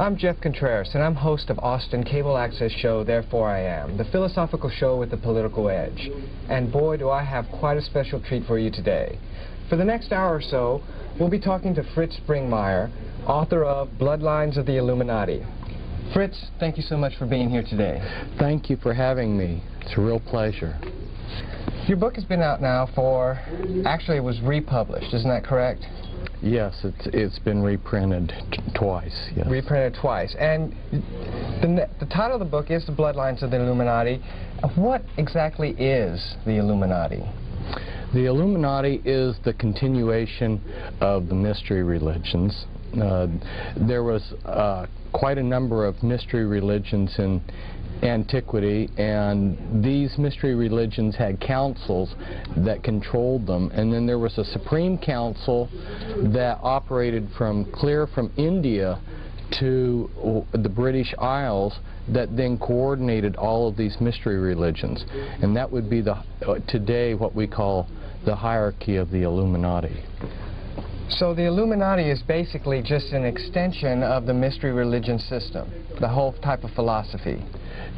I'm Jeff Contreras, and I'm host of Austin Cable Access show Therefore I Am, the philosophical show with the political edge. And boy, do I have quite a special treat for you today. For the next hour or so, we'll be talking to Fritz Springmeier, author of Bloodlines of the Illuminati. Fritz, thank you so much for being here today. Thank you for having me. It's a real pleasure. Your book has been out now for, actually it was republished, isn't that correct? Yes, it's been reprinted twice. Yes. Reprinted twice. And the title of the book is The Bloodlines of the Illuminati. What exactly is the Illuminati? The Illuminati is the continuation of the mystery religions. There was quite a number of mystery religions in antiquity, and these mystery religions had councils that controlled them, and then there was a supreme council that operated clear from India to the British Isles that then coordinated all of these mystery religions, and that would be today what we call the hierarchy of the Illuminati. So the Illuminati is basically just an extension of the mystery religion system, the whole type of philosophy.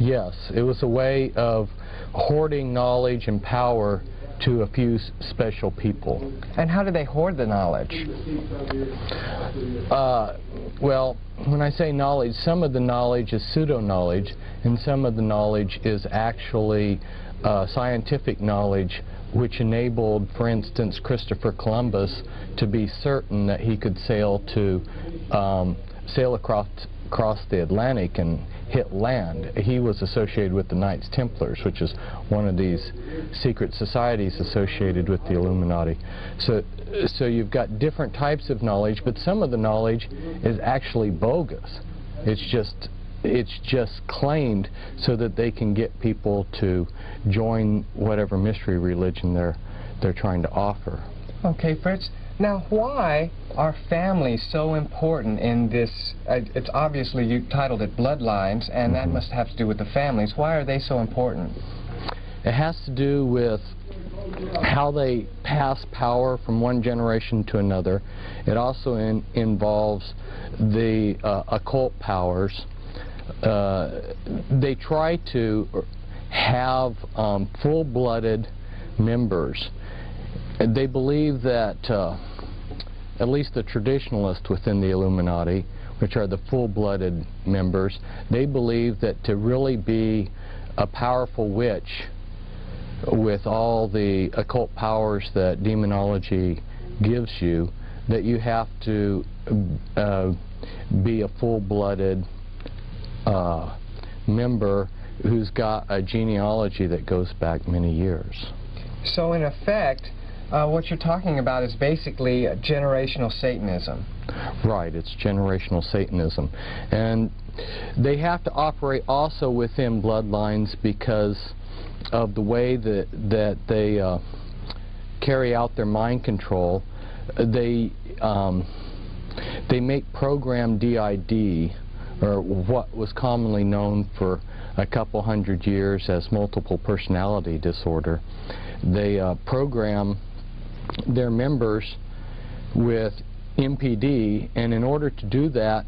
Yes, it was a way of hoarding knowledge and power to a few special people. And how do they hoard the knowledge? Well, when I say knowledge, some of the knowledge is pseudo-knowledge, and some of the knowledge is actually scientific knowledge, which enabled, for instance, Christopher Columbus to be certain that he could sail across the Atlantic and hit land. He was associated with the Knights Templars, which is one of these secret societies associated with the Illuminati. So you've got different types of knowledge, but some of the knowledge is actually bogus. It's just claimed so that they can get people to join whatever mystery religion they're trying to offer. Okay, Fritz. Now, why are families so important in this? It's obviously, you titled it Bloodlines, and that must have to do with the families. Why are they so important? It has to do with how they pass power from one generation to another. It also involves the occult powers. They try to have full-blooded members. They believe that, at least the traditionalists within the Illuminati, which are the full-blooded members, they believe that to really be a powerful witch with all the occult powers that demonology gives you, that you have to be a full-blooded member who's got a genealogy that goes back many years. So in effect, what you're talking about is basically generational Satanism. Right, it's generational Satanism. And they have to operate also within bloodlines because of the way that they carry out their mind control. They make program DID, or what was commonly known for a couple hundred years as multiple personality disorder. They program their members with MPD, and in order to do that,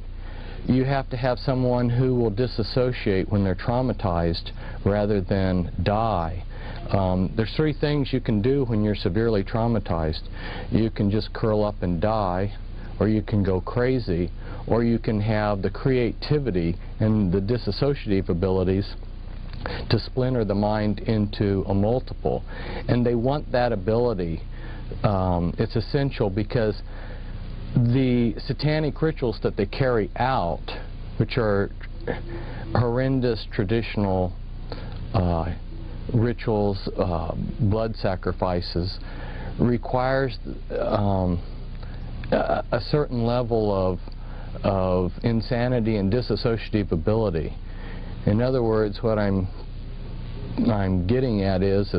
you have to have someone who will disassociate when they're traumatized rather than die. There's three things you can do when you're severely traumatized. You can just curl up and die, or you can go crazy, or you can have the creativity and the dissociative abilities to splinter the mind into a multiple. And they want that ability. It's essential because the satanic rituals that they carry out, which are horrendous traditional rituals, blood sacrifices, requires a certain level of insanity and dissociative ability. In other words, what I'm getting at is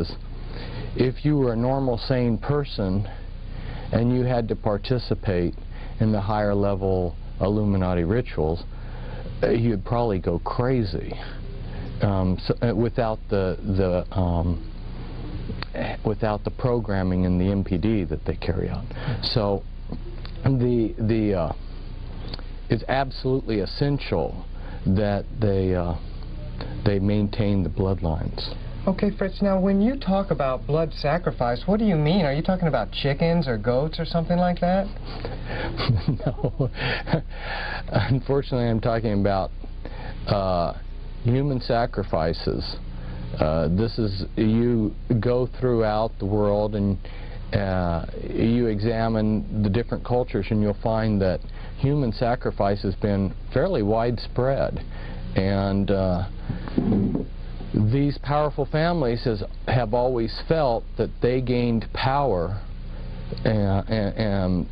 if you were a normal, sane person and you had to participate in the higher level Illuminati rituals, you'd probably go crazy without the programming and the MPD that they carry out. So it's absolutely essential that they maintain the bloodlines. Okay, Fritz, now when you talk about blood sacrifice, what do you mean? Are you talking about chickens or goats or something like that? No. Unfortunately, I'm talking about human sacrifices. This is, you go throughout the world and you examine the different cultures, and you'll find that human sacrifice has been fairly widespread. And these powerful families have always felt that they gained power and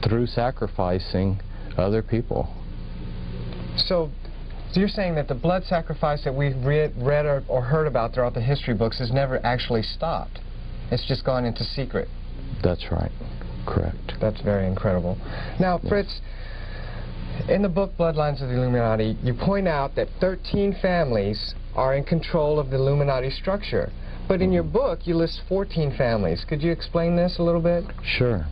through sacrificing other people. So you're saying that the blood sacrifice that we've read or heard about throughout the history books has never actually stopped. It's just gone into secret. That's right. Correct. That's very incredible. Now, Yes. Fritz, in the book Bloodlines of the Illuminati, you point out that 13 families are in control of the Illuminati structure. But in your book, you list 14 families. Could you explain this a little bit? Sure.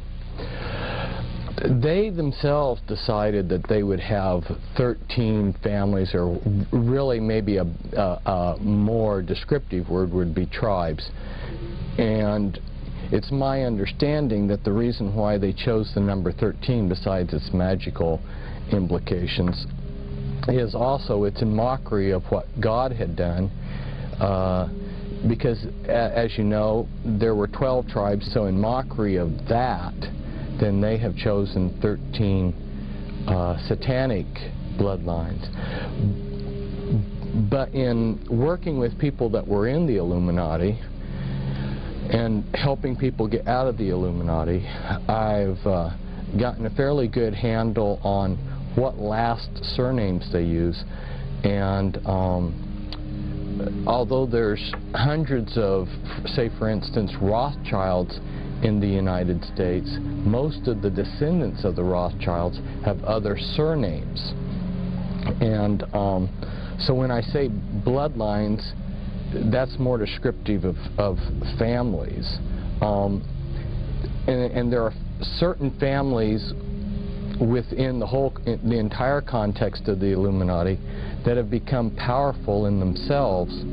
They themselves decided that they would have 13 families, or really maybe a more descriptive word would be tribes. And it's my understanding that the reason why they chose the number 13, besides its magical implications, is also it's in mockery of what God had done, because as you know, there were 12 tribes, so in mockery of that, then they have chosen 13 satanic bloodlines. But in working with people that were in the Illuminati and helping people get out of the Illuminati, I've gotten a fairly good handle on what last surnames they use. And although there's hundreds of, say for instance, Rothschilds in the United States, most of the descendants of the Rothschilds have other surnames. And so when I say bloodlines, that's more descriptive of families. And there are certain families within the entire context of the Illuminati that have become powerful in themselves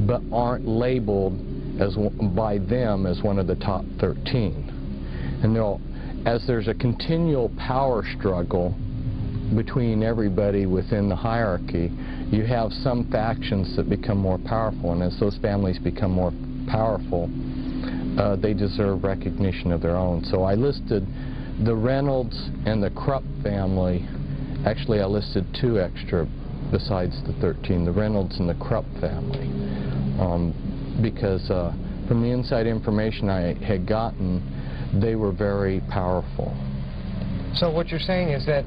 but aren't labeled by them as one of the top 13. And as there's a continual power struggle between everybody within the hierarchy, you have some factions that become more powerful, and as those families become more powerful, they deserve recognition of their own. So I listed the Reynolds and the Krupp family. Actually, I listed 2 extra besides the 13, the Reynolds and the Krupp family, because from the inside information I had gotten, they were very powerful. So what you're saying is that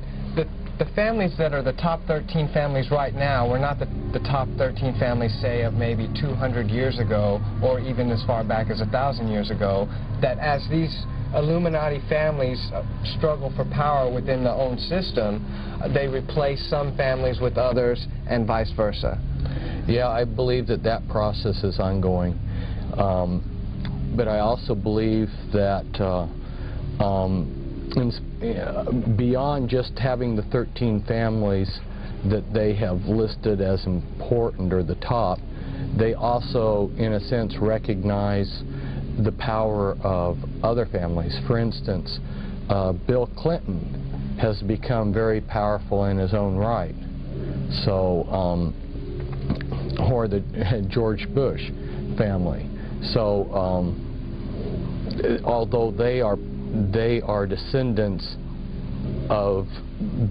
the families that are the top 13 families right now were not the top 13 families, say, of maybe 200 years ago, or even as far back as 1,000 years ago, that as these Illuminati families struggle for power within their own system, they replace some families with others and vice versa. Yeah, I believe that that process is ongoing. But I also believe that beyond just having the 13 families that they have listed as important or the top, they also, in a sense, recognize the power of other families. For instance, Bill Clinton has become very powerful in his own right. So, or the George Bush family. So, although they are descendants of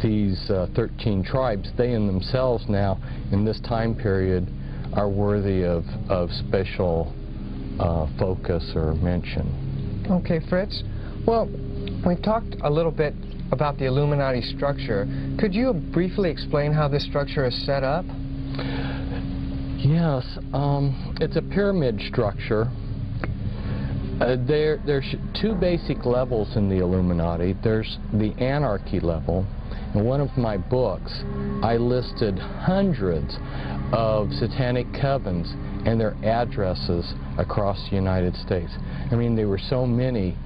these 13 tribes, they in themselves now, in this time period, are worthy of special focus or mention. Okay, Fritz. Well, we've talked a little bit about the Illuminati structure. Could you briefly explain how this structure is set up? Yes, it's a pyramid structure. There's 2 basic levels in the Illuminati. There's the anarchy level. In one of my books, I listed hundreds of satanic covens and their addresses across the United States. I mean, there were so many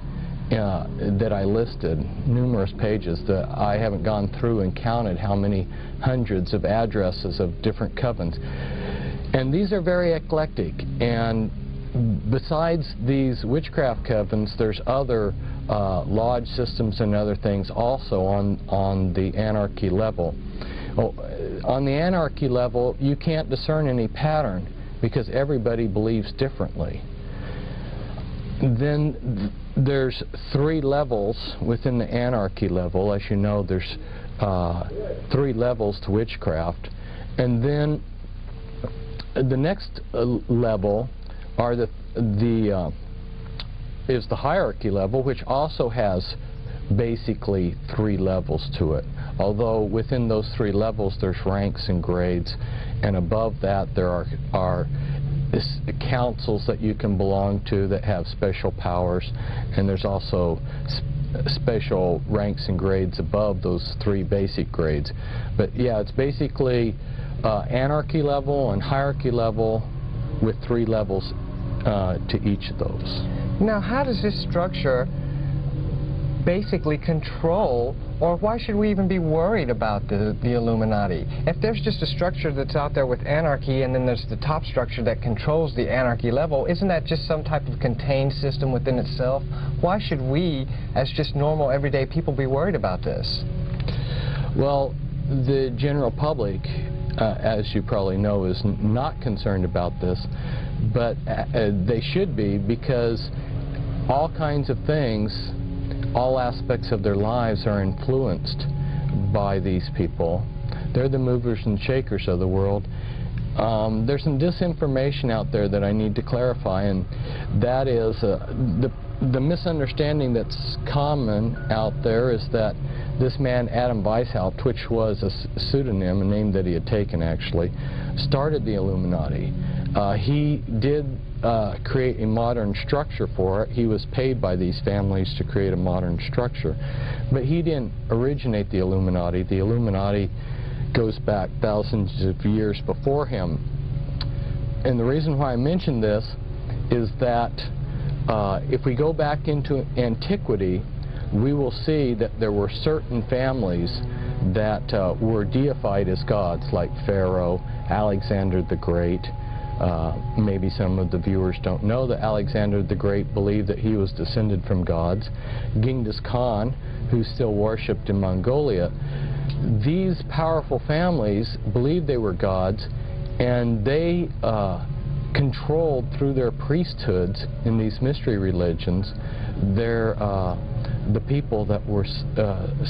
that I listed, numerous pages that I haven't gone through and counted how many hundreds of addresses of different covens. And these are very eclectic, and besides these witchcraft covens, there's other lodge systems and other things also on the anarchy level. On the anarchy level, you can't discern any pattern because everybody believes differently. Then there's 3 levels within the anarchy level. As you know, there's 3 levels to witchcraft. And then the next level are is the hierarchy level, which also has basically 3 levels to it. Although within those 3 levels there's ranks and grades, and above that there are councils that you can belong to that have special powers, and there's also special ranks and grades above those 3 basic grades. But yeah, it's basically anarchy level and hierarchy level with 3 levels to each of those. Now, how does this structure basically control, or why should we even be worried about the Illuminati? If there's just a structure that's out there with anarchy, and then there's the top structure that controls the anarchy level, isn't that just some type of contained system within itself? Why should we, as just normal everyday people, be worried about this? Well, the general public, as you probably know, is not concerned about this, but they should be, because all kinds of things, all aspects of their lives are influenced by these people. They're the movers and shakers of the world. There's some disinformation out there that I need to clarify, and that is the misunderstanding that's common out there is that this man, Adam Weishaupt, which was a pseudonym, a name that he had taken actually, started the Illuminati. He did create a modern structure for it. He was paid by these families to create a modern structure. But he didn't originate the Illuminati. The Illuminati goes back thousands of years before him. And the reason why I mention this is that if we go back into antiquity, we will see that there were certain families that were deified as gods, like Pharaoh, Alexander the Great. Maybe some of the viewers don't know that Alexander the Great believed that he was descended from gods. Genghis Khan, who's still worshipped in Mongolia. These powerful families believed they were gods, and they controlled through their priesthoods in these mystery religions the people that were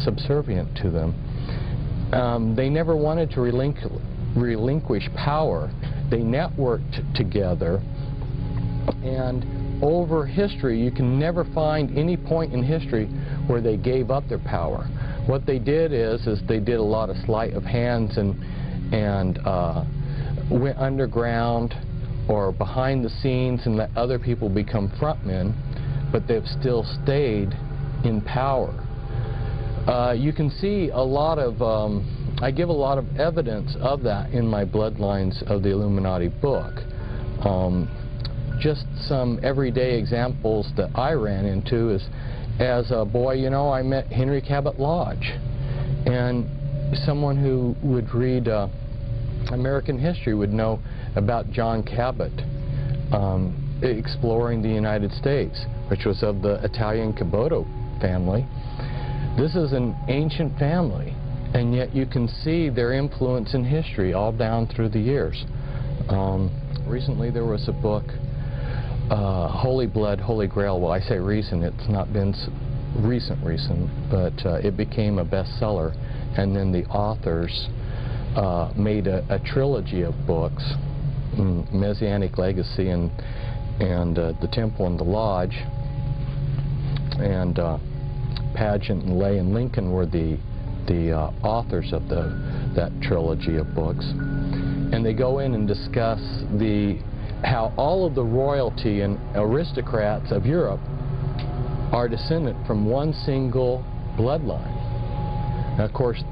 subservient to them. They never wanted to relinquish power. They networked together, and over history you can never find any point in history where they gave up their power. What they did is they did a lot of sleight of hands and went underground or behind the scenes and let other people become frontmen, but they've still stayed in power. You can see a lot of I give a lot of evidence of that in my Bloodlines of the Illuminati book. Just some everyday examples that I ran into is, as a boy, you know, I met Henry Cabot Lodge. And someone who would read American history would know about John Cabot exploring the United States, which was of the Italian Caboto family. This is an ancient family, and yet you can see their influence in history all down through the years. Recently there was a book, Holy Blood, Holy Grail. Well, I say recent, it's not been recent, but it became a bestseller, and then the authors made a trilogy of books, Messianic Legacy and The Temple and the Lodge, and Pageant and Lay and Lincoln were the authors of that trilogy of books. And they go in and discuss how all of the royalty and aristocrats of Europe are descendant from one single bloodline. Now, of course,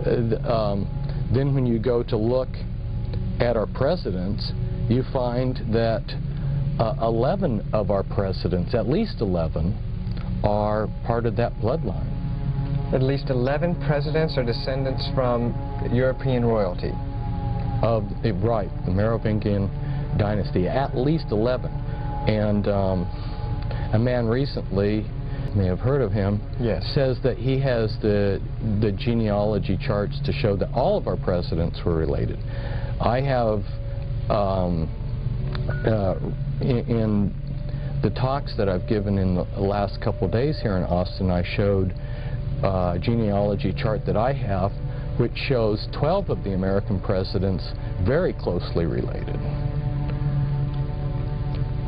then when you go to look at our presidents, you find that 11 of our presidents, at least 11, are part of that bloodline. At least 11 presidents are descendants from European royalty. Right, the Merovingian dynasty, at least 11. And a man recently, you may have heard of him, yes, says that he has the genealogy charts to show that all of our presidents were related. I have, in the talks that I've given in the last couple of days here in Austin, I showed a genealogy chart that I have, which shows 12 of the American presidents very closely related.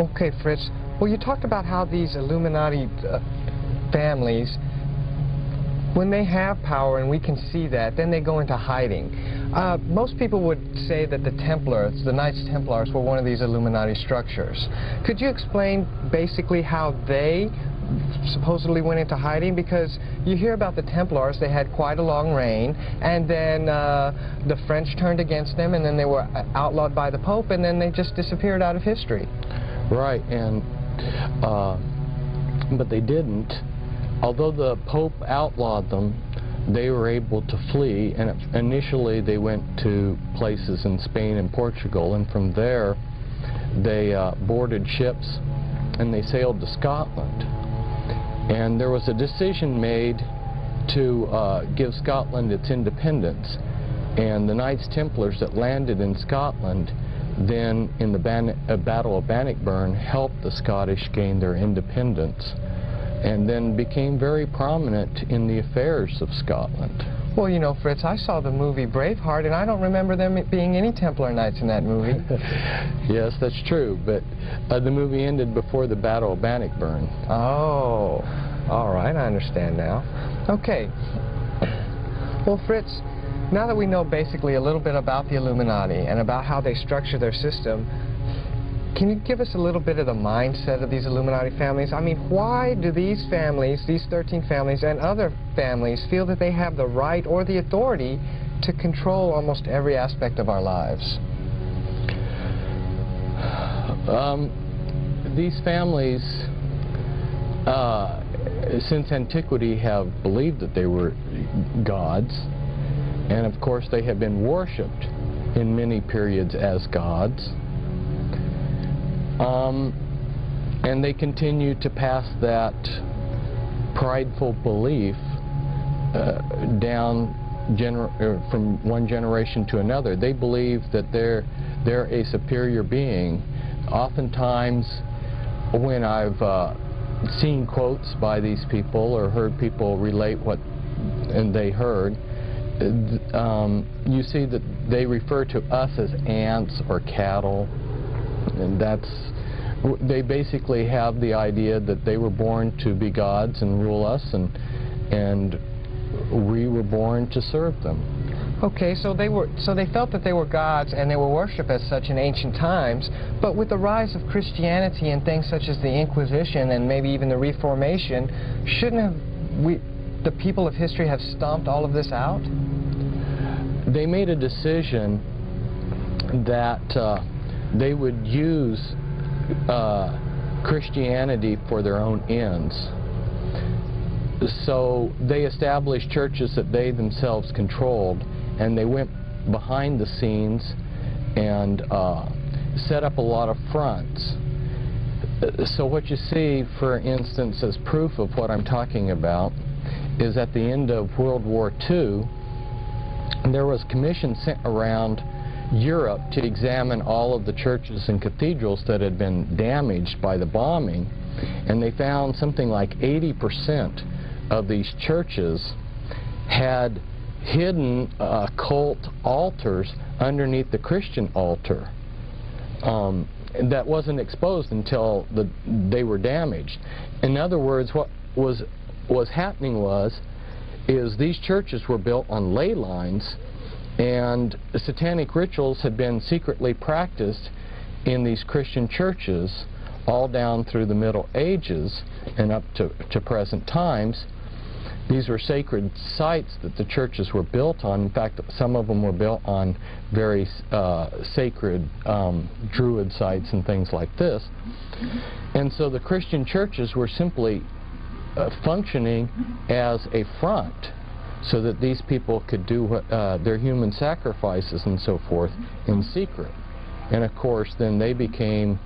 Okay, Fritz. Well, you talked about how these Illuminati families, when they have power, and we can see that, then they go into hiding. Most people would say that the Templars, the Knights Templars, were one of these Illuminati structures. Could you explain basically how they supposedly went into hiding? Because you hear about the Templars, they had quite a long reign, and then the French turned against them, and then they were outlawed by the Pope, and then they just disappeared out of history. Right, and but they didn't. Although the Pope outlawed them, they were able to flee, and initially they went to places in Spain and Portugal, and from there they boarded ships and they sailed to Scotland. And there was a decision made to give Scotland its independence, and the Knights Templars that landed in Scotland then in the Battle of Bannockburn helped the Scottish gain their independence, and then became very prominent in the affairs of Scotland. Well, you know, Fritz, I saw the movie Braveheart, and I don't remember there being any Templar Knights in that movie. Yes, that's true, but the movie ended before the Battle of Bannockburn. Oh, all right, I understand now. Okay. Well, Fritz, now that we know basically a little bit about the Illuminati and about how they structure their system, can you give us a little bit of the mindset of these Illuminati families? I mean, why do these families, these 13 families and other families, feel that they have the right or the authority to control almost every aspect of our lives? These families, since antiquity, have believed that they were gods, and of course they have been worshipped in many periods as gods. And they continue to pass that prideful belief down from one generation to another. They believe that they're a superior being. Oftentimes, when I've seen quotes by these people or heard people relate what they heard, you see that they refer to us as ants or cattle. And they basically have the idea that they were born to be gods and rule us, and we were born to serve them. Okay, so they felt that they were gods and they were worshipped as such in ancient times, but with the rise of Christianity and things such as the Inquisition and maybe even the Reformation, shouldn't the people of history have stomped all of this out? They made a decision that they would use Christianity for their own ends. So they established churches that they themselves controlled, and they went behind the scenes and set up a lot of fronts. So what you see, for instance, as proof of what I'm talking about, is at the end of World War II, there was a commission sent around Europe to examine all of the churches and cathedrals that had been damaged by the bombing, and they found something like 80% of these churches had hidden occult altars underneath the Christian altar that wasn't exposed until they were damaged. In other words, what was happening is these churches were built on ley lines, and satanic rituals had been secretly practiced in these Christian churches all down through the Middle Ages and up to present times. These were sacred sites that the churches were built on. In fact, some of them were built on very sacred Druid sites and things like this. And so the Christian churches were simply functioning as a front so that these people could do their human sacrifices and so forth in secret. And of course then they became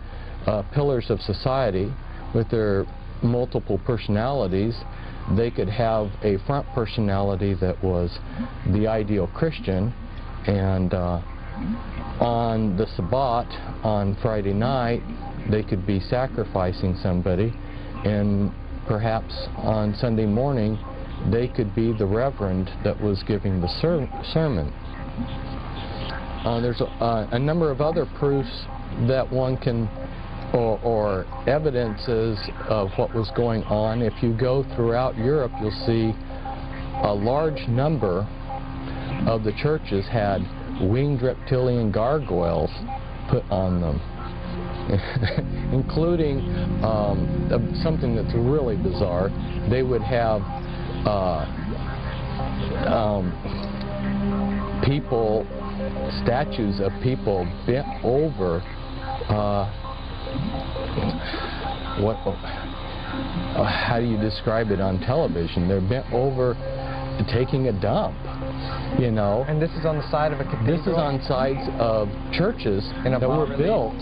pillars of society with their multiple personalities. They could have a front personality that was the ideal Christian, and on the Sabbat, on Friday night, they could be sacrificing somebody, and perhaps on Sunday morning they could be the reverend that was giving the sermon. There's a number of other proofs that one can, or evidences of what was going on. If you go throughout Europe, you'll see a large number of the churches had winged reptilian gargoyles put on them, including something that's really bizarre. They would have people, statues of people bent over, how do you describe it on television? They're bent over taking a dump, you know. And this is on the side of a cathedral? This is on sides of churches that were built,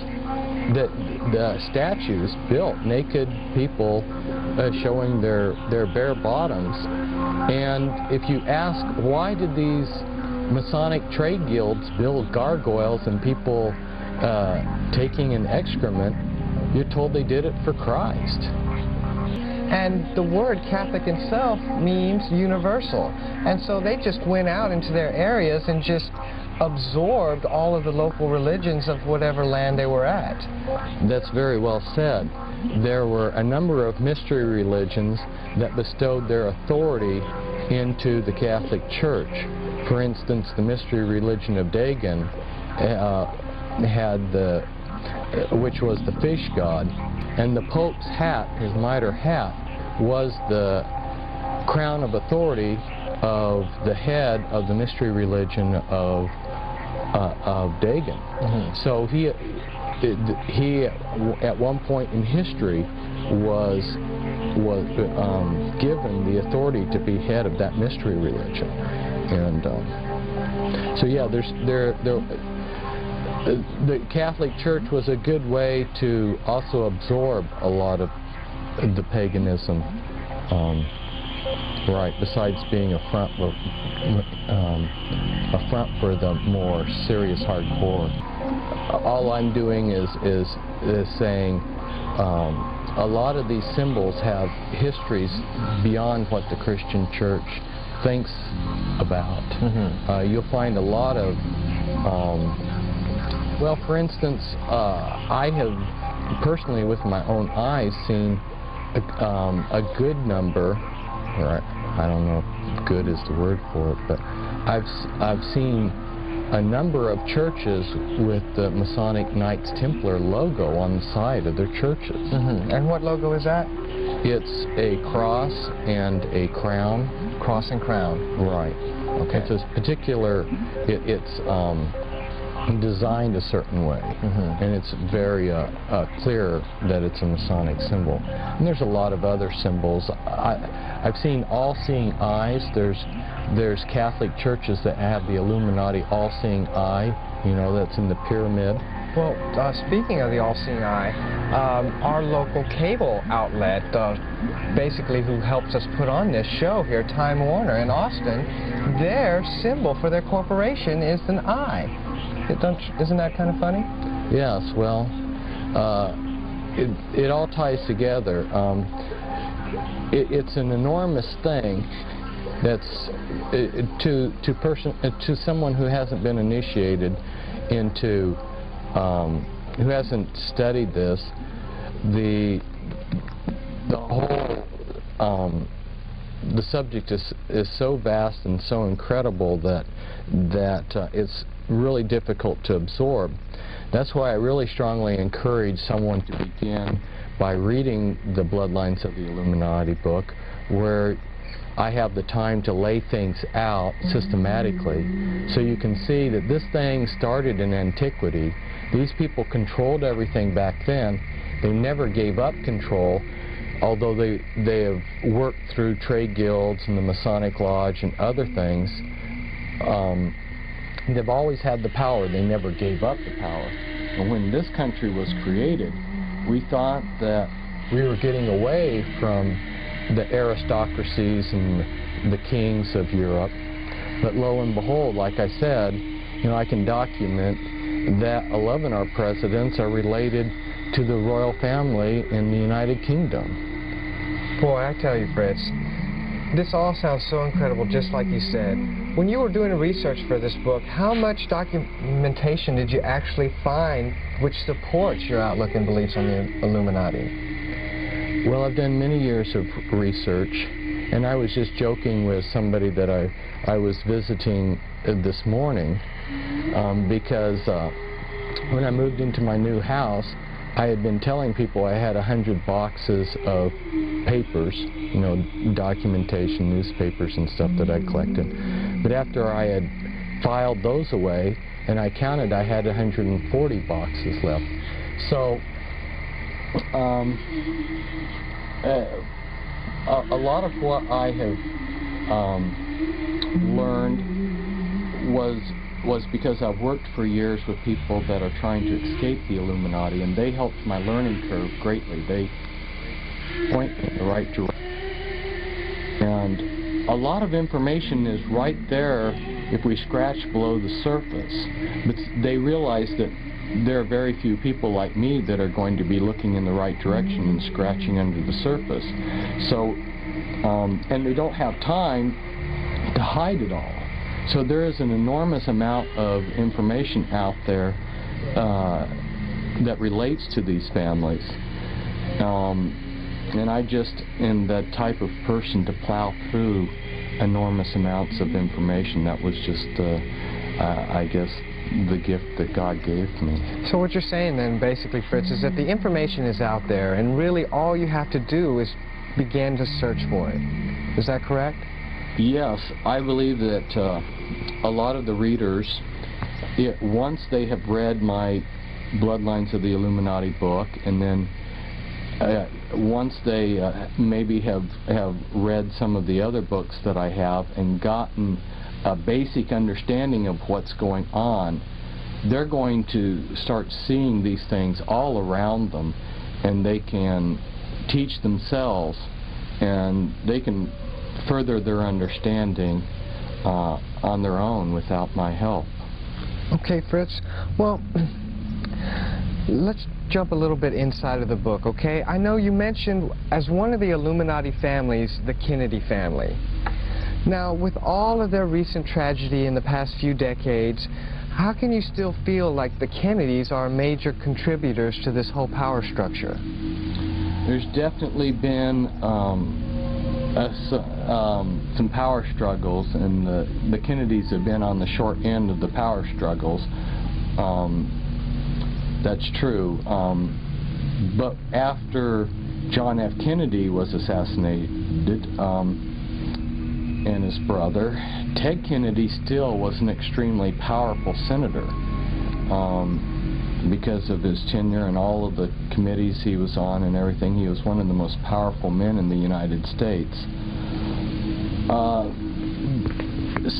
the statues built, naked people showing their bare bottoms. And if you ask, why did these Masonic trade guilds build gargoyles and people taking an excrement, you're told they did it for Christ. And the word Catholic itself means universal. And so they just went out into their areas and just absorbed all of the local religions of whatever land they were at. That's very well said. There were a number of mystery religions that bestowed their authority into the Catholic Church. For instance, the mystery religion of Dagon had which was the fish god, and the Pope's hat, his mitre hat, was the crown of authority of the head of the mystery religion of Dagon. Mm-hmm. So he at one point in history was given the authority to be head of that mystery religion. And so yeah, the Catholic Church was a good way to also absorb a lot of the paganism, right, besides being a front for the more serious hardcore. All I'm doing is saying a lot of these symbols have histories beyond what the Christian Church thinks about. Mm-hmm. You'll find a lot of well, for instance, I have personally with my own eyes seen a good number, or I don't know if good is the word for it, but I've seen a number of churches with the Masonic Knights Templar logo on the side of their churches. Mm-hmm. And what logo is that? It's a cross and a crown. Cross and crown. Right. Okay. It's a particular, it's designed a certain way, mm-hmm. and it's very clear that it's a Masonic symbol. And there's a lot of other symbols. I've seen all-seeing eyes. There's Catholic churches that have the Illuminati all-seeing eye, you know, that's in the pyramid. Well, speaking of the all-seeing eye, our local cable outlet, basically who helps us put on this show here, Time Warner in Austin, their symbol for their corporation is an eye. Isn't that kind of funny? Yes, well, it all ties together. It's an enormous thing that's to someone who hasn't been initiated into, who hasn't studied this, the whole the subject is so vast and so incredible that it's really difficult to absorb. That's why I really strongly encourage someone to begin by reading the Bloodlines of the Illuminati book, where I have the time to lay things out systematically, so you can see that this thing started in antiquity. These people controlled everything back then. They never gave up control. although they have worked through trade guilds and the Masonic Lodge and other things, they've always had the power. They never gave up the power. And when this country was created, we thought that we were getting away from the aristocracies and the kings of Europe. But lo and behold, like I said, I can document that 11 of our presidents are related to the royal family in the United Kingdom. Boy, I tell you, Fritz, this all sounds so incredible, just like you said. When you were doing research for this book, how much documentation did you actually find which supports your outlook and beliefs on the Illuminati? Well, I've done many years of research, and I was just joking with somebody that I was visiting this morning because when I moved into my new house, I had been telling people I had 100 boxes of papers, documentation, newspapers and stuff that I collected. But after I had filed those away, and I counted, I had 140 boxes left. So a lot of what I have learned was because I've worked for years with people that are trying to escape the Illuminati, and they helped my learning curve greatly. They point me in the right direction. And a lot of information is right there if we scratch below the surface. But they realize that there are very few people like me that are going to be looking in the right direction and scratching under the surface. So, and they don't have time to hide it all. So there is an enormous amount of information out there that relates to these families. And I just am that type of person to plow through enormous amounts of information. That was just, I guess, the gift that God gave me. So what you're saying then, basically, Fritz, is that the information is out there, and really all you have to do is begin to search for it. Is that correct? Yes, I believe that a lot of the readers, once they have read my Bloodlines of the Illuminati book, and then once they maybe have read some of the other books that I have and gotten a basic understanding of what's going on, they're going to start seeing these things all around them, and they can teach themselves, and they can further their understanding on their own without my help. Okay, Fritz. Well, let's jump a little bit inside of the book, okay? I know you mentioned as one of the Illuminati families, the Kennedy family. Now, with all of their recent tragedy in the past few decades, how can you still feel like the Kennedys are major contributors to this whole power structure? There's definitely been some power struggles, and the Kennedys have been on the short end of the power struggles. That's true. But after John F. Kennedy was assassinated, and his brother, Ted Kennedy still was an extremely powerful senator because of his tenure and all of the committees he was on and everything. He was one of the most powerful men in the United States.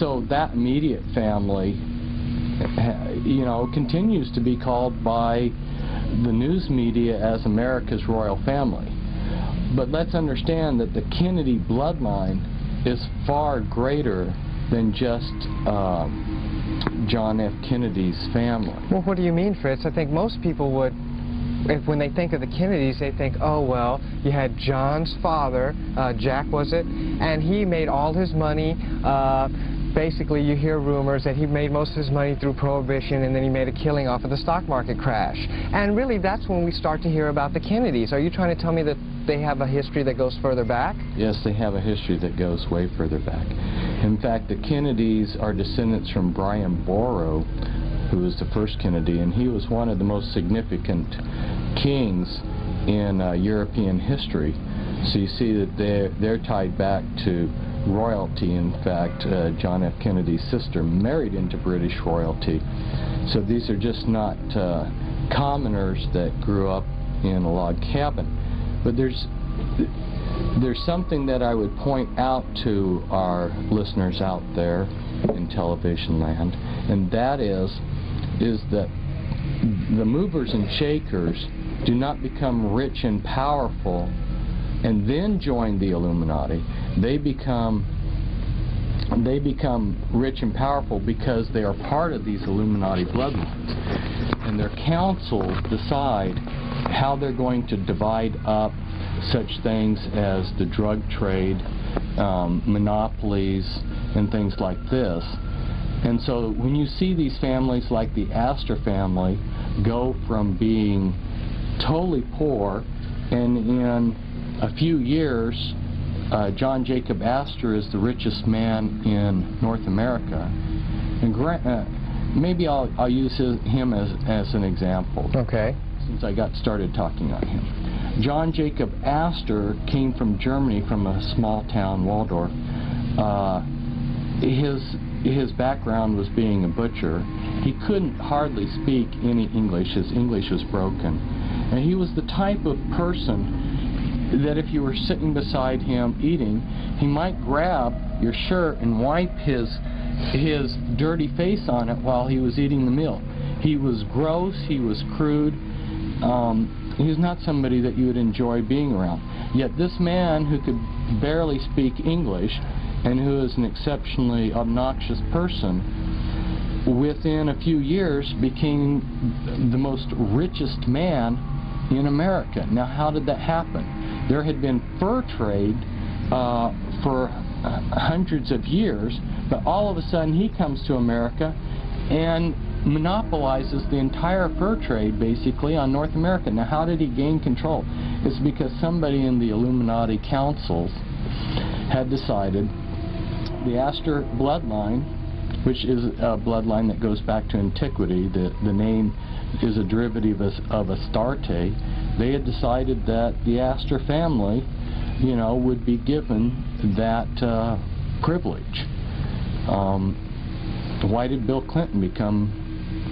So that immediate family, continues to be called by the news media as America's royal family. But let's understand that the Kennedy bloodline is far greater than just John F. Kennedy's family. Well, what do you mean, Fritz? I think most people would, when they think of the Kennedys, they think, oh, well, you had John's father, Jack was it, and he made all his money. Basically, you hear rumors that he made most of his money through Prohibition, and then he made a killing off of the stock market crash. And really, that's when we start to hear about the Kennedys. Are you trying to tell me that they have a history that goes further back? Yes, they have a history that goes way further back. In fact, the Kennedys are descendants from Brian Boru, who was the first Kennedy, and he was one of the most significant kings in European history. So you see that they're tied back to royalty. In fact, John F. Kennedy's sister married into British royalty. So these are just not commoners that grew up in a log cabin. But there's there's something that I would point out to our listeners out there in television land, and that is that the movers and shakers do not become rich and powerful and then join the Illuminati. They become rich and powerful because they are part of these Illuminati bloodlines, and their councils decide how they're going to divide up such things as the drug trade, monopolies, and things like this. And so when you see these families like the Astor family go from being totally poor, and in a few years John Jacob Astor is the richest man in North America, and maybe I'll use him as an example. Okay. Since I got started talking on him. John Jacob Astor came from Germany, from a small town, Waldorf. His background was being a butcher. He couldn't hardly speak any English. His English was broken. And he was the type of person that if you were sitting beside him eating, he might grab your shirt and wipe his dirty face on it while he was eating the meal. He was gross, he was crude. He was not somebody that you would enjoy being around. Yet this man who could barely speak English and who is an exceptionally obnoxious person, within a few years became the most richest man in America. Now, how did that happen? There had been fur trade for hundreds of years, but all of a sudden he comes to America and monopolizes the entire fur trade basically on North America. Now, how did he gain control? It's because somebody in the Illuminati councils had decided the Astor bloodline, which is a bloodline that goes back to antiquity, the name is a derivative of Astarte. They had decided that the Astor family, you know, would be given that privilege. Why did Bill Clinton become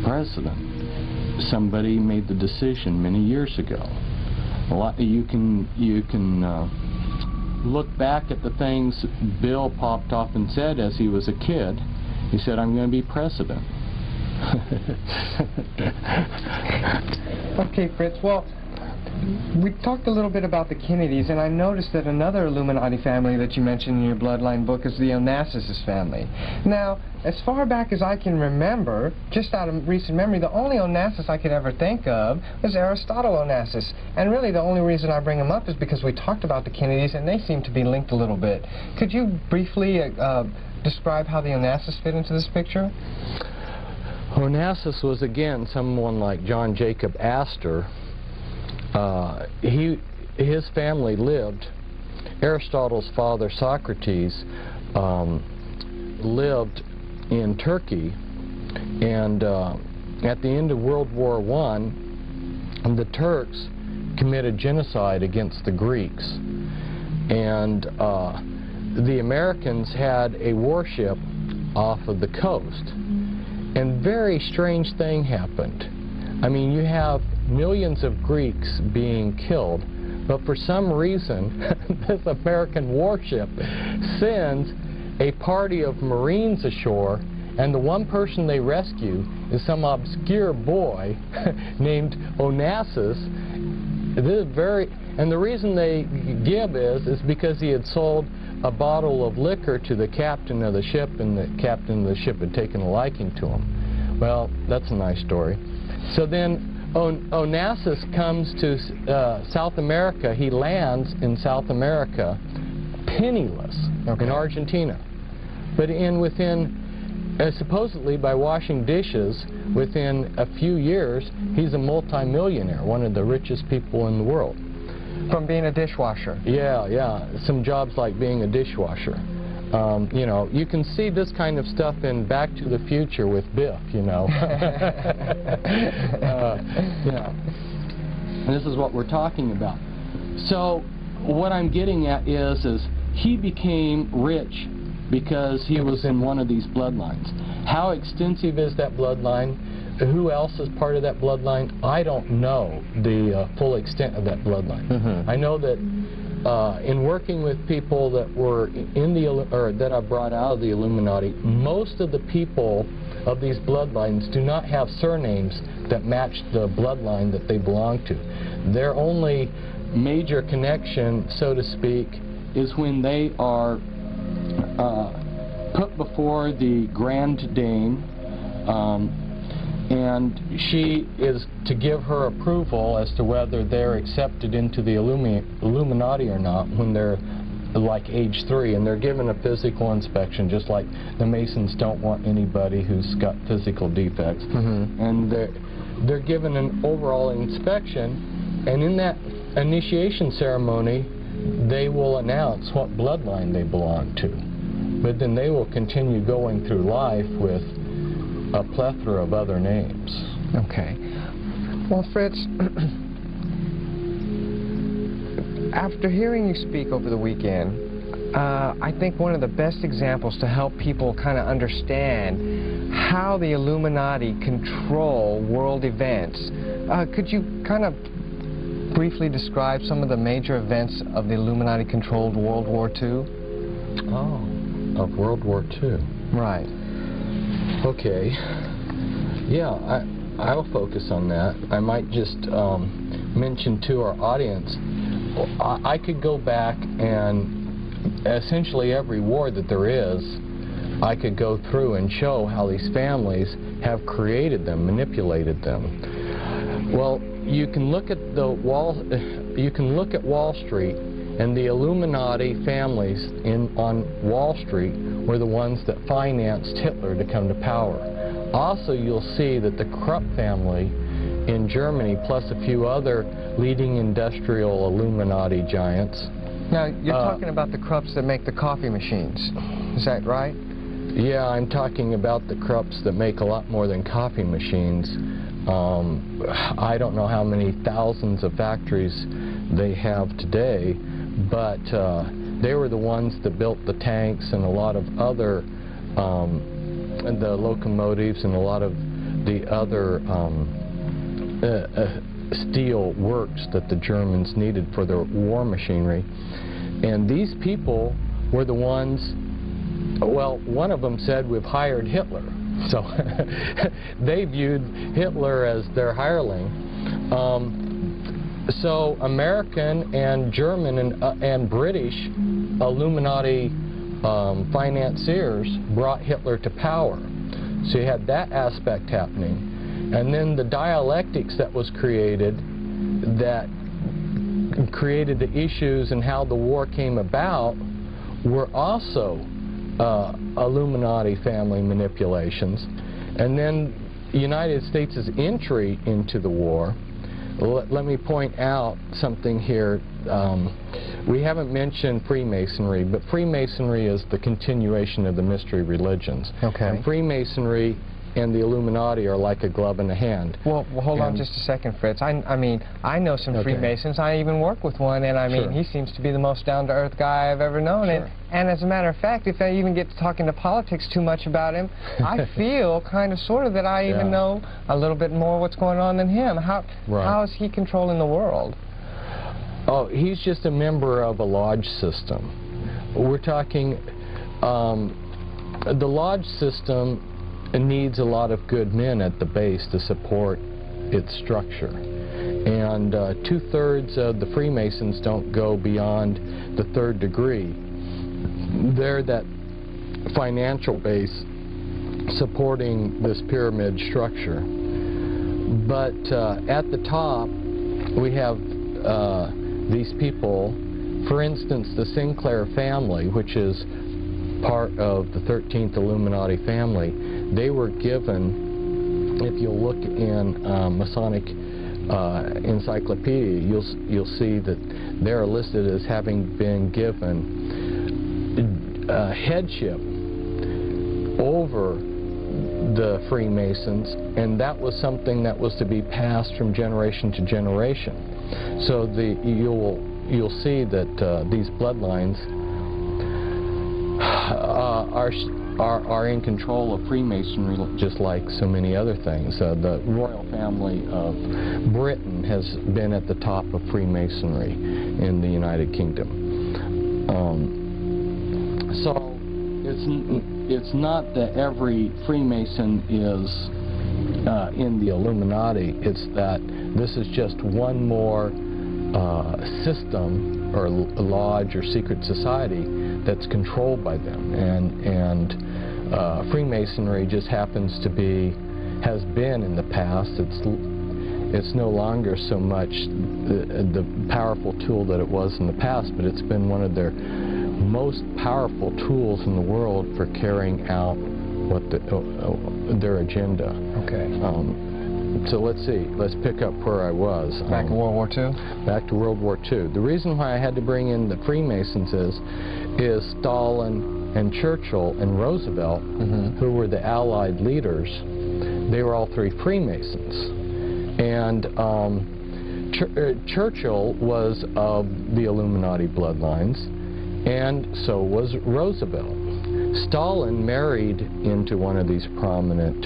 president? Somebody made the decision many years ago. You can look back at the things Bill popped off and said as he was a kid. He said, "I'm going to be president." Okay, Fritz. Well, we talked a little bit about the Kennedys, and I noticed that another Illuminati family that you mentioned in your Bloodline book is the Onassis family. Now, as far back as I can remember, just out of recent memory, the only Onassis I could ever think of was Aristotle Onassis. And really the only reason I bring him up is because we talked about the Kennedys, and they seem to be linked a little bit. Could you briefly describe how the Onassis fit into this picture? Onassis was, again, someone like John Jacob Astor. His family lived, Aristotle's father Socrates lived in Turkey, and at the end of World War I, the Turks committed genocide against the Greeks, and the Americans had a warship off of the coast, and very strange thing happened. I mean, you have millions of Greeks being killed, but for some reason this American warship sends a party of Marines ashore, and the one person they rescue is some obscure boy named Onassis. This is and the reason they give is because he had sold a bottle of liquor to the captain of the ship, and the captain of the ship had taken a liking to him. Well, that's a nice story. So then Onassis comes to South America. He lands in South America penniless in Argentina. But supposedly by washing dishes, within a few years, he's a multimillionaire, one of the richest people in the world. From being a dishwasher? Yeah. Some jobs like being a dishwasher. You know, you can see this kind of stuff in Back to the Future with Biff, you know. And this is what we're talking about. So what I'm getting at is he became rich because he was in one of these bloodlines. How extensive is that bloodline? Who else is part of that bloodline? I don't know the full extent of that bloodline. I know that in working with people that were in the, or that I brought out of the Illuminati, most of the people of these bloodlines do not have surnames that match the bloodline that they belong to. Their only major connection, so to speak, is when they are put before the Grand Dame, and she is to give her approval as to whether they're accepted into the Illuminati or not when they're like age 3, and they're given a physical inspection, just like the Masons don't want anybody who's got physical defects. And they're given an overall inspection, and in that initiation ceremony they will announce what bloodline they belong to, but then they will continue going through life with a plethora of other names. Okay. Well, Fritz, after hearing you speak over the weekend, I think one of the best examples to help people kind of understand how the Illuminati control world events, could you kind of briefly describe some of the major events of the Illuminati-controlled World War II? Oh, of World War II. Right. Okay. Yeah, I'll focus on that. I might just mention to our audience, I could go back and essentially every war that there is, I could go through and show how these families have created them, manipulated them. Well, you can look at Wall Street, and the Illuminati families on Wall Street were the ones that financed Hitler to come to power. Also, you'll see that the Krupp family in Germany, plus a few other leading industrial Illuminati giants. Now, you're talking about the Krupps that make the coffee machines. Is that right? Yeah, I'm talking about the Krupps that make a lot more than coffee machines. I don't know how many thousands of factories they have today, but they were the ones that built the tanks and a lot of other, the locomotives and a lot of the other steel works that the Germans needed for their war machinery. And these people were the ones, well, one of them said, "We've hired Hitler." So they viewed Hitler as their hireling. So American and German and British Illuminati financiers brought Hitler to power. So you had that aspect happening. And then the dialectics that was created, that created the issues and how the war came about, were also Illuminati family manipulations. And then the United States' entry into the war, let me point out something here. We haven't mentioned Freemasonry, but Freemasonry is the continuation of the mystery religions. Okay. And Freemasonry and the Illuminati are like a glove in a hand. Well, hold on just a second, Fritz. I mean, I know some Freemasons. I even work with one, and I mean, he seems to be the most down-to-earth guy I've ever known. And as a matter of fact, if I even get to talking to politics too much about him, I feel kind of sort of that I even know a little bit more what's going on than him. How is he controlling the world? Oh, he's just a member of a lodge system. We're talking, the lodge system needs a lot of good men at the base to support its structure. And 2/3 of the Freemasons don't go beyond the 3rd degree. They're that financial base supporting this pyramid structure. But at the top, we have these people. For instance, the Sinclair family, which is part of the 13th Illuminati family, they were given, if you'll look in Masonic encyclopedia, you'll see that they're listed as having been given headship over the Freemasons, and that was something that was to be passed from generation to generation. So you'll see that these bloodlines are in control of Freemasonry, just like so many other things. The royal family of Britain has been at the top of Freemasonry in the United Kingdom. So it's not that every Freemason is in the Illuminati. It's that this is just one more system or lodge or secret society that's controlled by them, and Freemasonry just happens to be, has been in the past. It's no longer so much the powerful tool that it was in the past, but it's been one of their most powerful tools in the world for carrying out what their agenda. Okay. So let's see. Let's pick up where I was. Back in World War II? Back to World War II. The reason why I had to bring in the Freemasons is Stalin and Churchill and Roosevelt, who were the Allied leaders. They were all three Freemasons. And Churchill was of the Illuminati bloodlines, and so was Roosevelt. Stalin married into one of these prominent,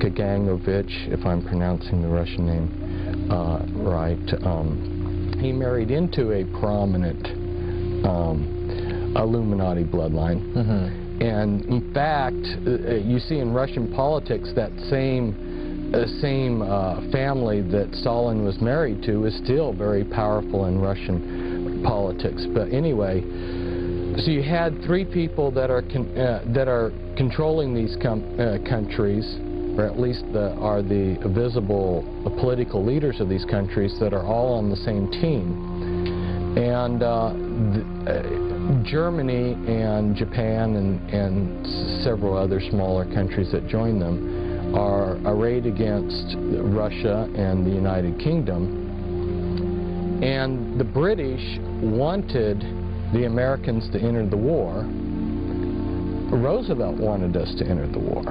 Kagangovich, if I'm pronouncing the Russian name right. He married into a prominent Illuminati bloodline. And in fact, you see in Russian politics that same family that Stalin was married to is still very powerful in Russian politics. But anyway, so you had three people that are controlling these countries, or at least are the visible political leaders of these countries that are all on the same team. And Germany and Japan and several other smaller countries that join them are arrayed against Russia and the United Kingdom. And the British wanted the Americans to enter the war. Roosevelt wanted us to enter the war.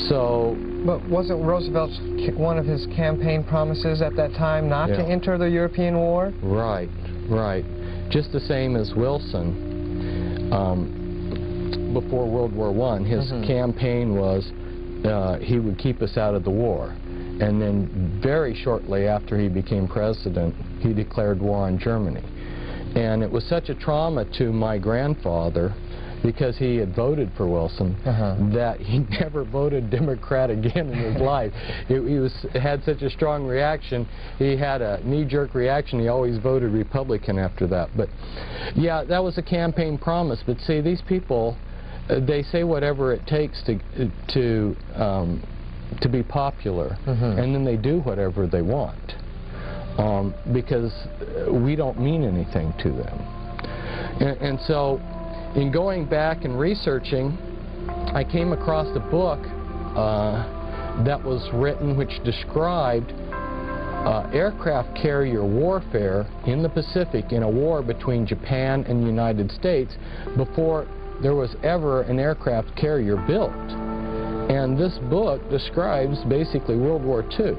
So, but wasn't Roosevelt's one of his campaign promises at that time not to enter the European war? Right, right. Just the same as Wilson. Before World War I, his campaign was he would keep us out of the war. And then very shortly after he became president, he declared war on Germany. And it was such a trauma to my grandfather, because he had voted for Wilson, that he never voted Democrat again in his life. He had such a strong reaction. He had a knee-jerk reaction. He always voted Republican after that. But yeah, that was a campaign promise. But see, these people, they say whatever it takes to be popular, and then they do whatever they want, because we don't mean anything to them. And so, in going back and researching, I came across a book that was written which described aircraft carrier warfare in the Pacific in a war between Japan and the United States before there was ever an aircraft carrier built. And this book describes basically World War II.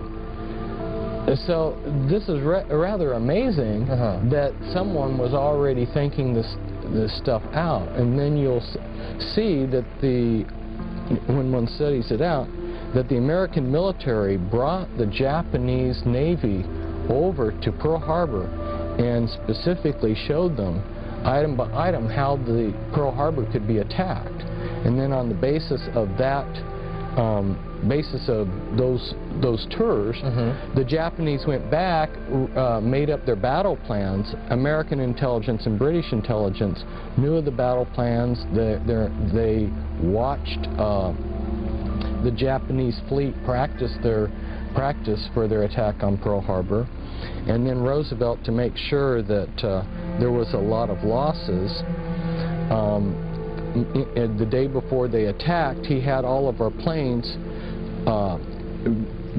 So this is rather amazing that someone was already thinking this stuff out. And then you'll see that when one studies it out, that the American military brought the Japanese Navy over to Pearl Harbor and specifically showed them item by item how the Pearl Harbor could be attacked. And then on the basis of that, those tours, the Japanese went back, made up their battle plans. American intelligence and British intelligence knew of the battle plans. They watched the Japanese fleet practice for their attack on Pearl Harbor. And then Roosevelt, to make sure that there was a lot of losses, the day before they attacked, he had all of our planes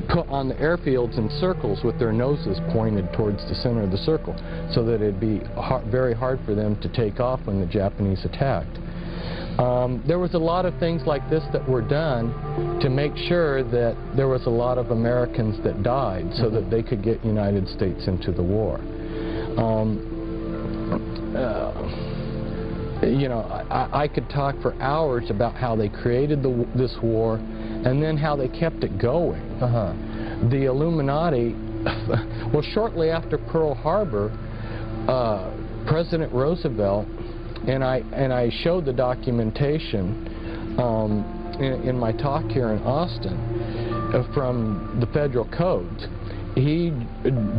put on the airfields in circles with their noses pointed towards the center of the circle, so that it'd be very hard for them to take off when the Japanese attacked. There was a lot of things like this that were done to make sure that there was a lot of Americans that died so that they could get United States into the war. you know, I could talk for hours about how they created this war and then how they kept it going. The Illuminati, well, shortly after Pearl Harbor, President Roosevelt, and I showed the documentation in my talk here in Austin from the federal codes. He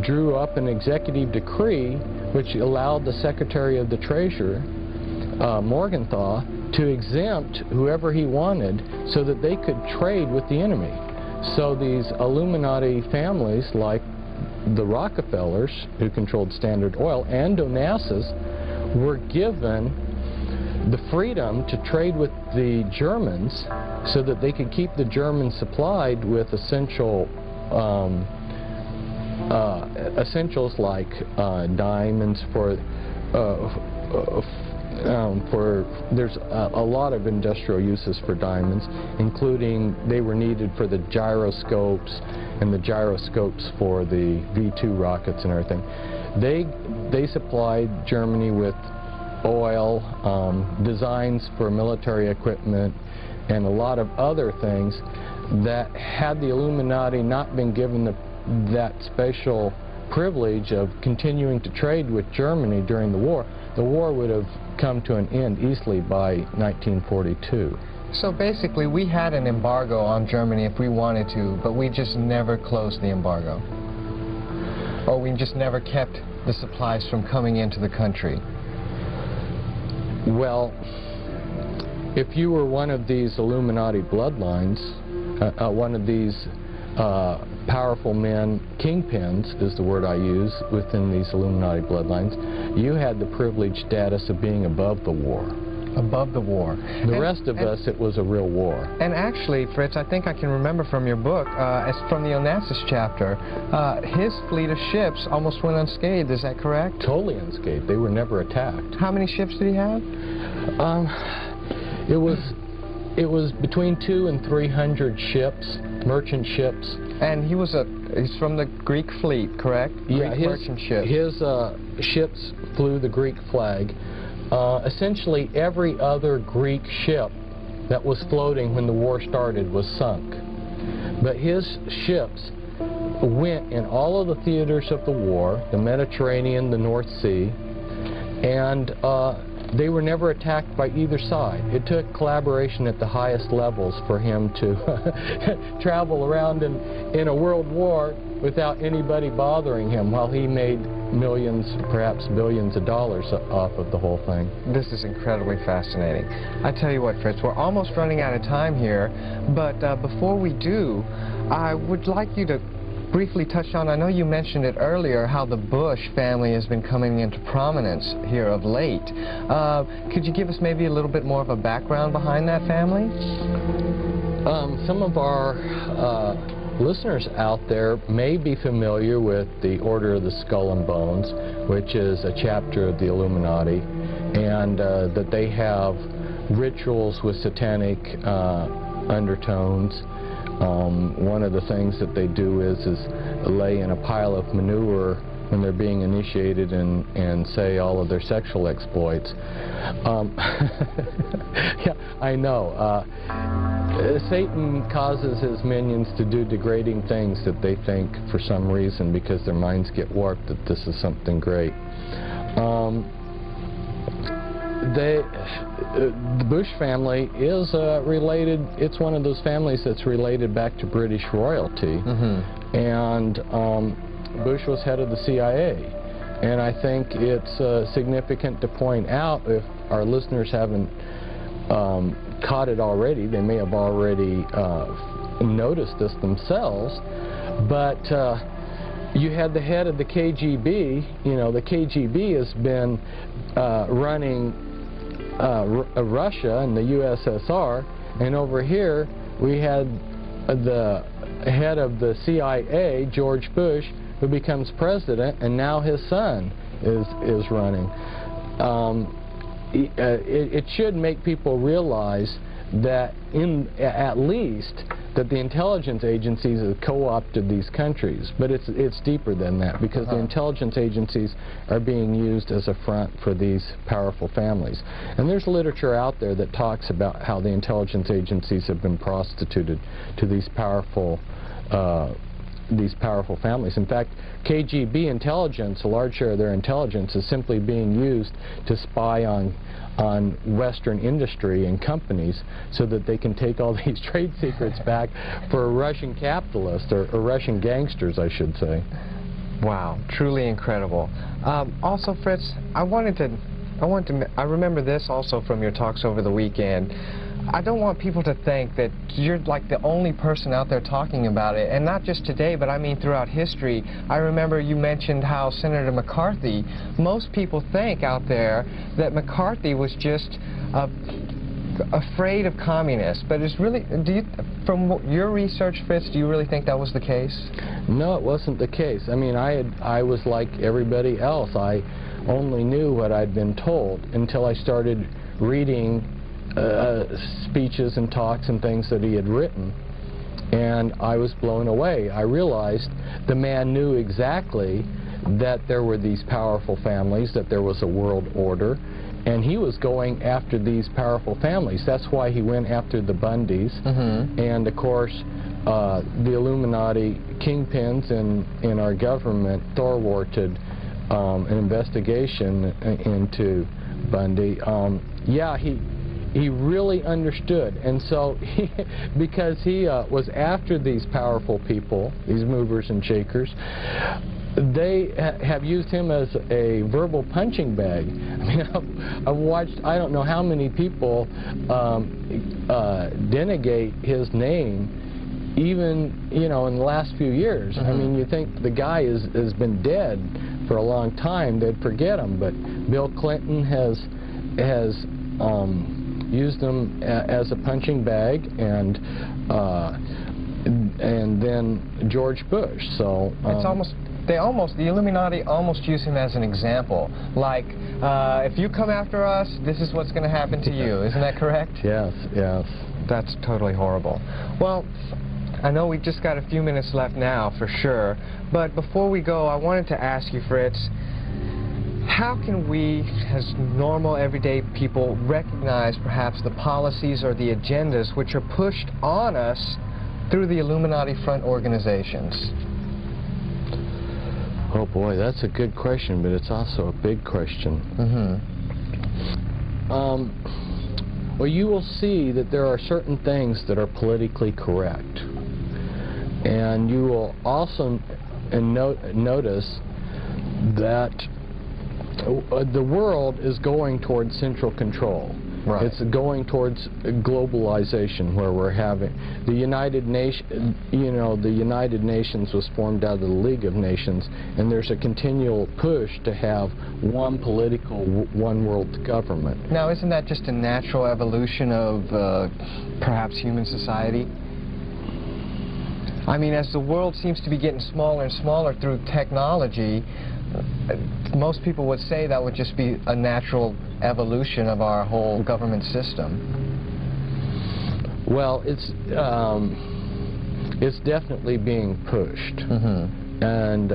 drew up an executive decree which allowed the Secretary of the Treasury, Morgenthau, to exempt whoever he wanted so that they could trade with the enemy. So these Illuminati families, like the Rockefellers, who controlled Standard Oil, and Onassis, were given the freedom to trade with the Germans so that they could keep the Germans supplied with essentials like diamonds there's a lot of industrial uses for diamonds, including they were needed for the gyroscopes and the gyroscopes for the V-2 rockets and everything. They supplied Germany with oil, designs for military equipment, and a lot of other things that, had the Illuminati not been given that special privilege of continuing to trade with Germany during the war would have come to an end easily by 1942. So basically, we had an embargo on Germany if we wanted to, but we just never closed the embargo. Or we just never kept the supplies from coming into the country. Well, if you were one of these Illuminati bloodlines, one of these powerful men, kingpins is the word I use, within these Illuminati bloodlines, you had the privileged status of being above the war. Above the war. The rest of us, it was a real war. And actually, Fritz, I think I can remember from your book, as from the Onassis chapter, his fleet of ships almost went unscathed, is that correct? Totally unscathed. They were never attacked. How many ships did he have? It was between 200 and 300 ships, merchant ships. And he's from the Greek fleet, correct? Yeah, Greek merchant ships. His ships flew the Greek flag. Essentially, every other Greek ship that was floating when the war started was sunk. But his ships went in all of the theaters of the war, the Mediterranean, the North Sea, and they were never attacked by either side. It took collaboration at the highest levels for him to travel around in a world war without anybody bothering him, while he made millions, perhaps billions of dollars off of the whole thing. This is incredibly fascinating. I tell you what, Fritz, we're almost running out of time here, but before we do, I would like you to briefly touch on, I know you mentioned it earlier, how the Bush family has been coming into prominence here of late. Could you give us maybe a little bit more of a background behind that family? Some of our listeners out there may be familiar with the Order of the Skull and Bones, which is a chapter of the Illuminati, and that they have rituals with satanic undertones. One of the things that they do is lay in a pile of manure when they're being initiated and say all of their sexual exploits. Yeah, I know. Satan causes his minions to do degrading things that they think, for some reason, because their minds get warped, that this is something great. The Bush family is related, it's one of those families that's related back to British royalty. And Bush was head of the CIA. And I think it's significant to point out, if our listeners haven't caught it already, they may have already noticed this themselves, but you had the head of the KGB. You know, the KGB has been running Russia and the USSR, and over here we had the head of the CIA, George Bush, who becomes president, and now his son is running. It should make people realize that at least that the intelligence agencies have co-opted these countries, but it's deeper than that, because the intelligence agencies are being used as a front for these powerful families. And there's literature out there that talks about how the intelligence agencies have been prostituted to these powerful families. In fact, KGB intelligence, a large share of their intelligence, is simply being used to spy on Western industry and companies so that they can take all these trade secrets back for Russian capitalists, or Russian gangsters, I should say. Wow, truly incredible. Also, Fritz, I remember this also from your talks over the weekend. I don't want people to think that you're like the only person out there talking about it, and not just today, but I mean throughout history. I remember you mentioned how Senator McCarthy, most people think out there that McCarthy was just afraid of communists, but it's really, from your research, Fritz, do you really think that was the case? No, it wasn't the case. I mean, I was like everybody else. I only knew what I'd been told until I started reading speeches and talks and things that he had written, and I was blown away. I realized the man knew exactly that there were these powerful families, that there was a world order, and he was going after these powerful families. That's why he went after the Bundys, and of course the Illuminati kingpins in our government thwarted an investigation into Bundy. Yeah, he really understood, and so because he was after these powerful people, these movers and shakers, they have used him as a verbal punching bag. I mean, I've watched, I don't know how many people denegate his name, even, you know, in the last few years. I mean, you think the guy has been dead for a long time, they'd forget him, but Bill Clinton has used them as a punching bag, and then George Bush. So it's almost, the Illuminati almost use him as an example. Like, if you come after us, this is what's going to happen to you. Isn't that correct? Yes, yes. That's totally horrible. Well, I know we've just got a few minutes left now, for sure. But before we go, I wanted to ask you, Fritz, how can we, as normal, everyday people, recognize perhaps the policies or the agendas which are pushed on us through the Illuminati front organizations? Oh boy, that's a good question, but it's also a big question. Well, you will see that there are certain things that are politically correct. And you will also notice that the world is going towards central control. Right. It's going towards globalization, where we're having the United Nations. You know, the United Nations was formed out of the League of Nations, and there's a continual push to have one political, one world government. Now, isn't that just a natural evolution of perhaps human society? I mean, as the world seems to be getting smaller and smaller through technology, most people would say that would just be a natural evolution of our whole government system. Well, it's definitely being pushed, and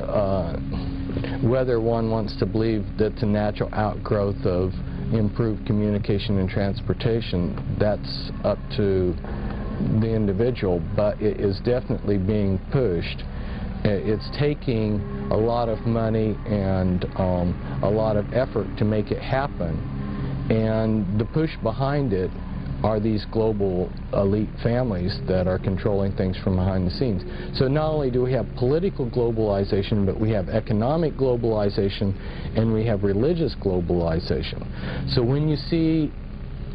whether one wants to believe that's a natural outgrowth of improved communication and transportation, that's up to the individual, but it is definitely being pushed. It's taking a lot of money and a lot of effort to make it happen, and the push behind it are these global elite families that are controlling things from behind the scenes. So not only do we have political globalization, but we have economic globalization, and we have religious globalization. So when you see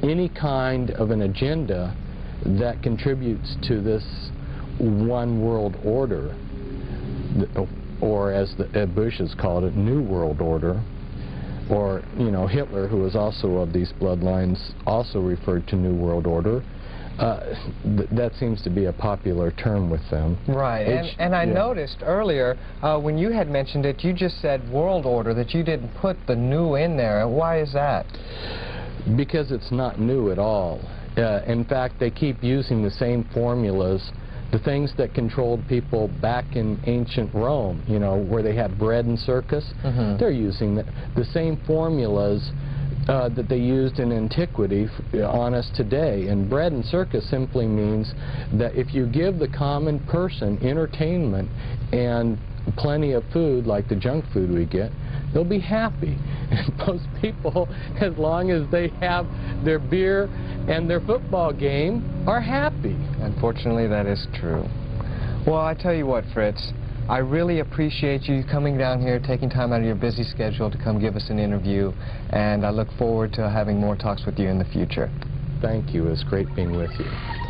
any kind of an agenda that contributes to this one world order, or as Bush has called it, New World Order, or, you know, Hitler, who was also of these bloodlines, also referred to New World Order. That seems to be a popular term with them. Right, and I noticed earlier, when you had mentioned it, you just said World Order, that you didn't put the new in there. Why is that? Because it's not new at all. In fact, they keep using the same formulas. The things that controlled people back in ancient Rome, you know, where they had bread and circus, they're using the same formulas that they used in antiquity on us today. And bread and circus simply means that if you give the common person entertainment and plenty of food, like the junk food we get, they'll be happy. And most people, as long as they have their beer and their football game, are happy. Unfortunately, that is true. Well, I tell you what, Fritz, I really appreciate you coming down here, taking time out of your busy schedule to come give us an interview, and I look forward to having more talks with you in the future. Thank you. It's great being with you.